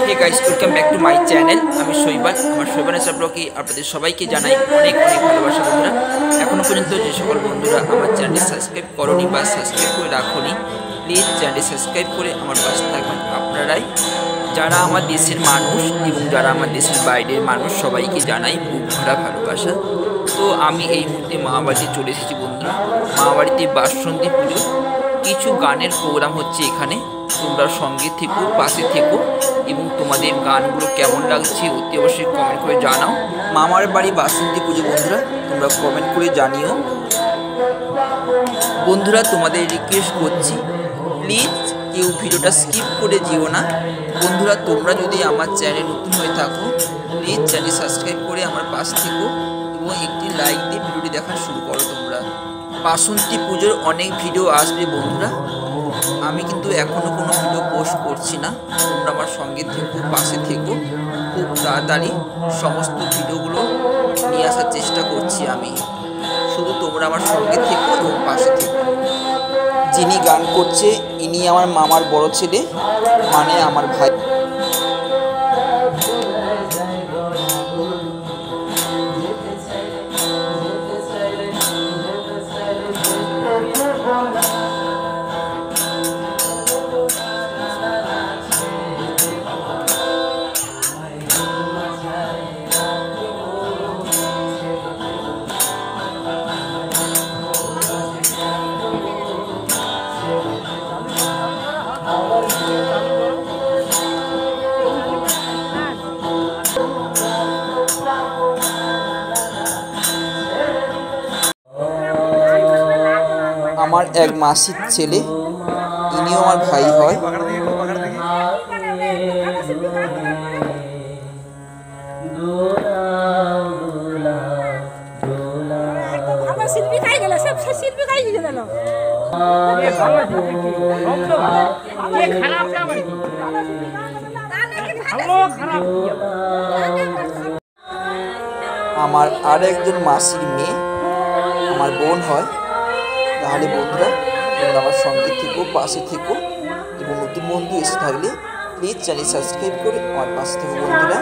Hey guys, welcome back to my channel. আমি শৈবাল। আমার শৈবাল এসা ব্লগে আপনাদের সবাইকে জানাই অনেক অনেক ভালোবাসা। বন্ধুরা, এখনও পর্যন্ত যে সকল বন্ধুরা আমার চ্যানেলটি সাবস্ক্রাইব করনি বা সাবস্ক্রাইব করে রাখুনি, প্লিজ চ্যানেলটি সাবস্ক্রাইব করে আমার পাশে থাকবেন। আপনারাই যারা আমার দেশের মানুষ এবং যারা আমার দেশের বাইরের মানুষ, সবাইকে জানাই বুক ভরা ভালোবাসা। তো আমি এই মুহূর্তে মামাবাড়িতে চলে এসেছি বন্ধুরা। মামাবাড়িতে বাসন্তী পুজো কিছু গানের প্রোগ্রাম হচ্ছে এখানে। তোমরা সঙ্গে থেকো, পাশে থেকো এবং তোমাদের গানগুলো কেমন লাগছে অতি অবশ্যই কমেন্ট করে জানাও। মামার বাড়ি বাসন্তী পুজো বন্ধুরা, তোমরা কমেন্ট করে জানিও। বন্ধুরা, তোমাদের রিকোয়েস্ট করছি, প্লিজ কেউ ভিডিওটা স্কিপ করে যেও না। বন্ধুরা, তোমরা যদি আমার চ্যানেল নতুন হয়ে থাকো, প্লিজ চ্যানেল সাবস্ক্রাইব করে আমার পাশে থেকো এবং একটি লাইক দিয়ে ভিডিওটি দেখা শুরু করো। তোমরা বাসন্তী পুজোর অনেক ভিডিও আসবে বন্ধুরা, আমি কিন্তু এখনও কোনো ভিডিও পোস্ট করছি না। তোমরা আমার সঙ্গে থেকো, পাশে থেকো। খুব তাড়াতাড়ি সমস্ত ভিডিওগুলো নিয়ে আসার চেষ্টা করছি আমি। শুধু তোমরা আমার সঙ্গে থেকো এবং পাশে থেকো। যিনি গান করছে ইনি আমার মামার বড় ছেলে, মানে আমার ভাই। আমার এক মাসির ছেলে, ইনিও আমার ভাই হয়। আমার আর একজন মাসির মেয়ে আমার বোন হয়। তাহলে বন্ধুরা, তোমরা আমার সঙ্গে থেকো, পাশে থেকো এবং নতুন বন্ধু এসে থাকলে প্লিজ চ্যানেল সাবস্ক্রাইব করে আমার পাশে থেকো বন্ধুরা।